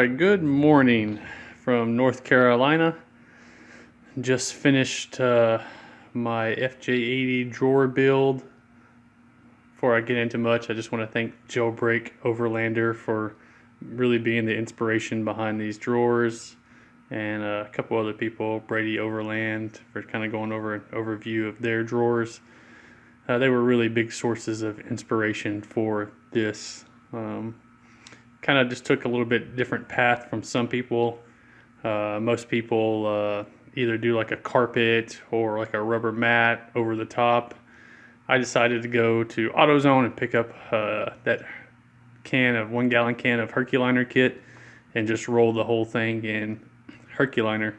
Alright, good morning from North Carolina. Just finished my FJ80 drawer build. Before I get into much, I just want to thank Jailbreak Overlander for really being the inspiration behind these drawers, and a couple other people, Brady Overland, for kind of going over an overview of their drawers. They were really big sources of inspiration for this. Kind of just took a little bit different path from some people. Most people either do like a carpet or like a rubber mat over the top. I decided to go to AutoZone and pick up that 1 gallon can of Herculiner kit and just roll the whole thing in Herculiner.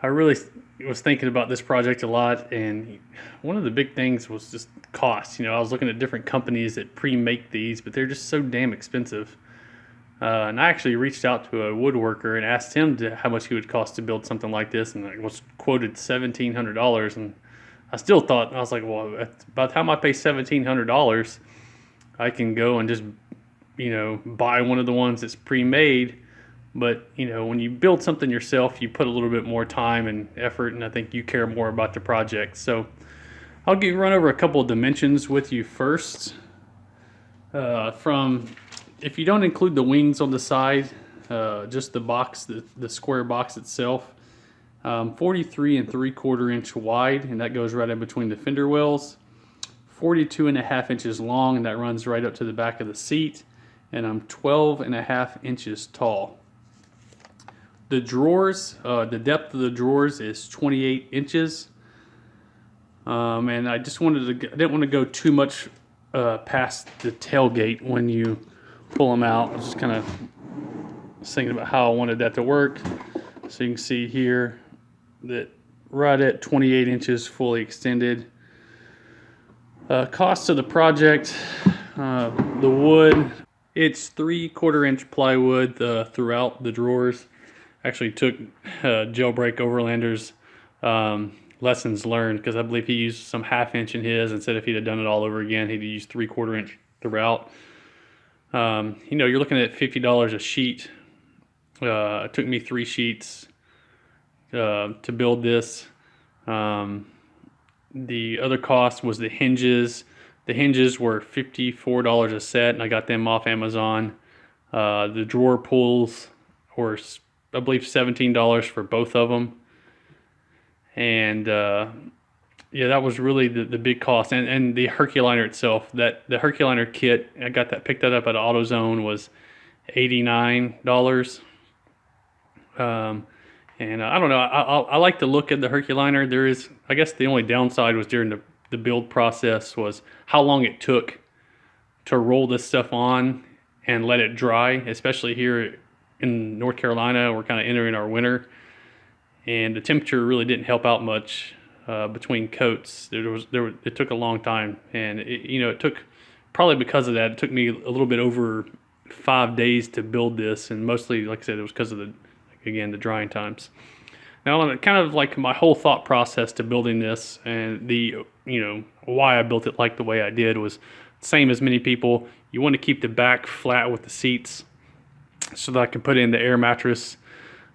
I really was thinking about this project a lot, and one of the big things was just cost. I was looking at different companies that pre-make these, but they're just so damn expensive. And I actually reached out to a woodworker and asked him how much it would cost to build something like this, and I was quoted $1,700. And I still thought, I was like, well, by the time I pay $1,700, I can go and just, buy one of the ones that's pre-made. But, when you build something yourself, you put a little bit more time and effort, and I think you care more about the project. So I'll run over a couple of dimensions with you first. If you don't include the wings on the side, just the box, the square box itself, 43 3/4 inch wide, and that goes right in between the fender wells. 42.5 inches long, and that runs right up to the back of the seat. And I'm 12.5 inches tall. The drawers, the depth of the drawers is 28 inches. And I just I didn't want to go too much past the tailgate when you pull them out. I was just kind of thinking about how I wanted that to work. So you can see here that right at 28 inches fully extended. Cost of the project, the wood, it's 3/4 inch plywood throughout the drawers. Actually took Jailbreak Overlander's lessons learned, because I believe he used some 1/2 inch in his, and said if he'd have done it all over again, he'd use 3/4 inch throughout. You're looking at $50 a sheet. It took me 3 sheets to build this. The other cost was the hinges. The hinges were $54 a set, and I got them off Amazon. The drawer pulls were, I believe, $17 for both of them. And yeah, that was really the big cost. And the Herculiner itself, the Herculiner kit, I picked that up at AutoZone, was $89. And I don't know, I like the look of the Herculiner. I guess the only downside was during the build process was how long it took to roll this stuff on and let it dry, especially here in North Carolina. We're kind of entering our winter, and the temperature really didn't help out much between coats. It took a long time, and it took, probably because of that, it took me a little bit over 5 days to build this, and mostly, like I said, it was because of the drying times. Now, kind of like my whole thought process to building this, and why I built it like the way I did, was same as many people. You want to keep the back flat with the seats so that I can put in the air mattress.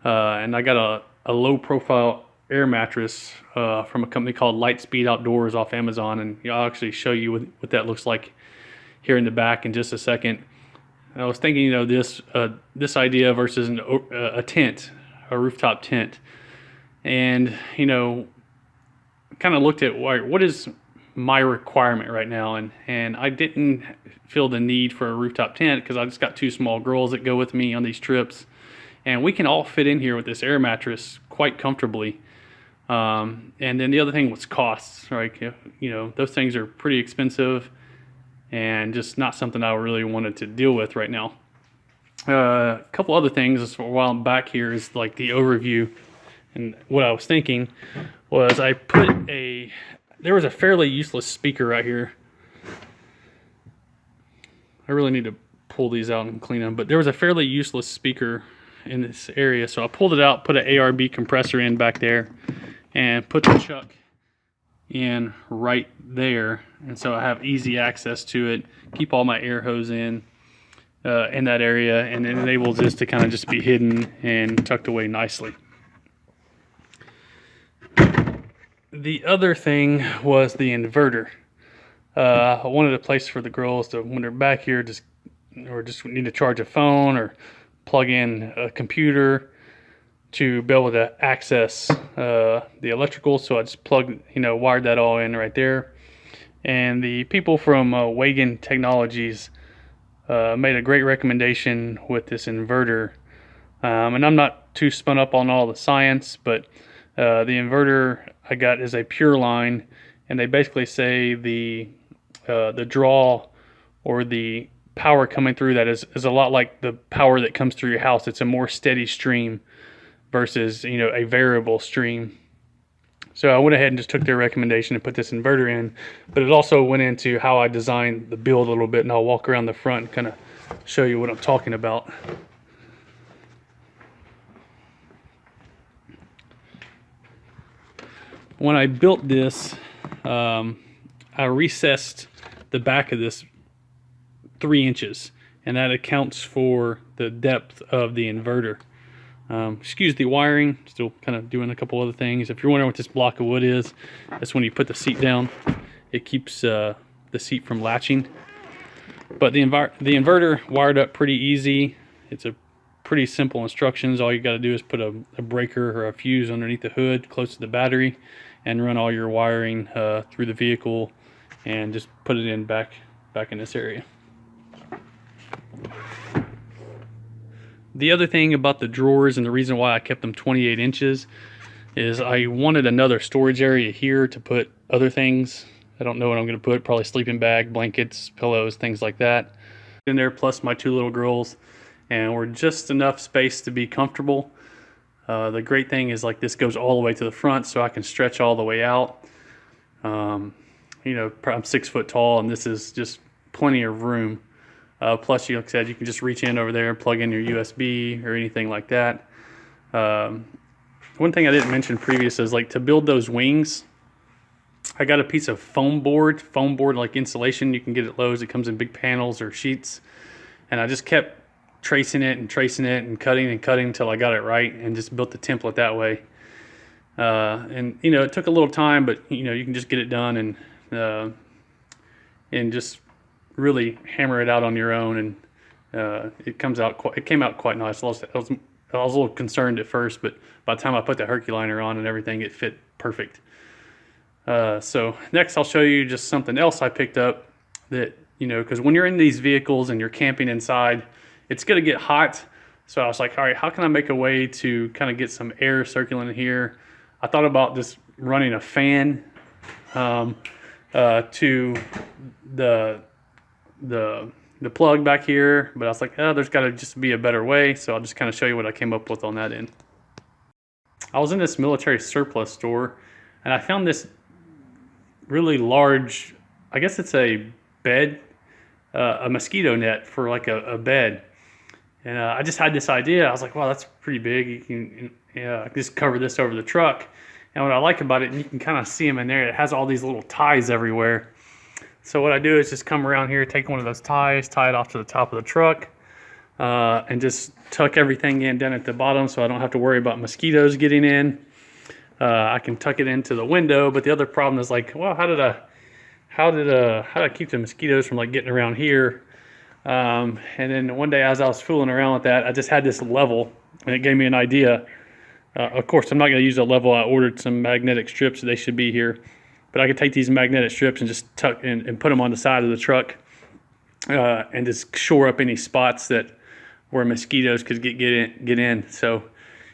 And I got a low profile air mattress from a company called Lightspeed Outdoors off Amazon, and I'll actually show you what that looks like here in the back in just a second. I was thinking, this idea versus a tent, a rooftop tent, and kind of looked at what is my requirement right now, and I didn't feel the need for a rooftop tent because I just got 2 small girls that go with me on these trips, and we can all fit in here with this air mattress quite comfortably. And then the other thing was costs, right? Those things are pretty expensive, and just not something I really wanted to deal with right now. A couple other things while I'm back here is like the overview, and what I was thinking was there was a fairly useless speaker right here. I really need to pull these out and clean them, but there was a fairly useless speaker in this area, so I pulled it out, put an ARB compressor in back there, and put the chuck in right there, and so I have easy access to it, keep all my air hose in. in that area, and it enables this to kind of just be hidden and tucked away nicely. The other thing was the inverter. I wanted a place for the girls to, when they're back here, just need to charge a phone or plug in a computer to be able to access the electrical. So I just wired that all in right there. And the people from Wagon Technologies made a great recommendation with this inverter. And I'm not too spun up on all the science, but the inverter I got is a pure line, and they basically say the draw or the power coming through that is a lot like the power that comes through your house. It's a more steady stream versus a variable stream. So I went ahead and just took their recommendation and put this inverter in, but it also went into how I designed the build a little bit, and I'll walk around the front and kind of show you what I'm talking about. When I built this, I recessed the back of this 3 inches, and that accounts for the depth of the inverter. Excuse the wiring, still kind of doing a couple other things. If you're wondering what this block of wood is, that's when you put the seat down. It keeps the seat from latching. But the inverter wired up pretty easy. It's a pretty simple instructions. All you got to do is put a breaker or a fuse underneath the hood close to the battery and run all your wiring through the vehicle and just put it in back in this area. The other thing about the drawers, and the reason why I kept them 28 inches, is I wanted another storage area here to put other things. I don't know what I'm going to put, probably sleeping bag, blankets, pillows, things like that in there, plus my 2 little girls, and we're just enough space to be comfortable. The great thing is, like, this goes all the way to the front, so I can stretch all the way out. I'm 6 foot tall, and this is just plenty of room. Plus, like I said, you can just reach in over there and plug in your USB or anything like that. One thing I didn't mention previous is, like, to build those wings, I got a piece of foam board like insulation. You can get at Lowe's. It comes in big panels or sheets. And I just kept tracing it and cutting until I got it right, and just built the template that way. It took a little time, but you can just get it done and just really hammer it out on your own, and it came out quite nice. I was a little concerned at first, but by the time I put the Herculiner on and everything, it fit perfect. So next I'll show you just something else I picked up that, because when you're in these vehicles and you're camping inside, it's going to get hot. So I was like, all right, how can I make a way to kind of get some air circulating here? I thought about just running a fan to the plug back here, but I was like, there's got to just be a better way. So I'll just kind of show you what I came up with on that end. I was in this military surplus store, and I found this really large, I guess it's a bed, a mosquito net for like a bed. And I just had this idea. I was like, wow, that's pretty big. You can just cover this over the truck. And what I like about it, and you can kind of see them in there, it has all these little ties everywhere. So what I do is just come around here, take one of those ties, tie it off to the top of the truck, and just tuck everything in down at the bottom so I don't have to worry about mosquitoes getting in. I can tuck it into the window, but the other problem is, like, well, how did I keep the mosquitoes from, like, getting around here? And then one day as I was fooling around with that, I just had this level, and it gave me an idea. Of course, I'm not going to use a level. I ordered some magnetic strips. They should be here. But I could take these magnetic strips and just tuck and put them on the side of the truck, and just shore up any spots where mosquitoes could get in. So,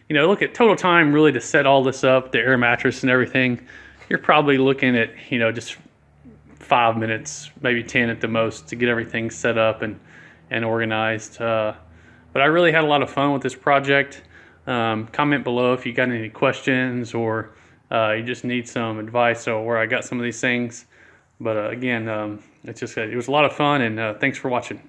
look at total time really to set all this up, the air mattress and everything. You're probably looking at, just 5 minutes, maybe 10 at the most, to get everything set up and organized. But I really had a lot of fun with this project. Comment below if you got any questions, or you just need some advice or where I got some of these things. But again, it was a lot of fun, and thanks for watching.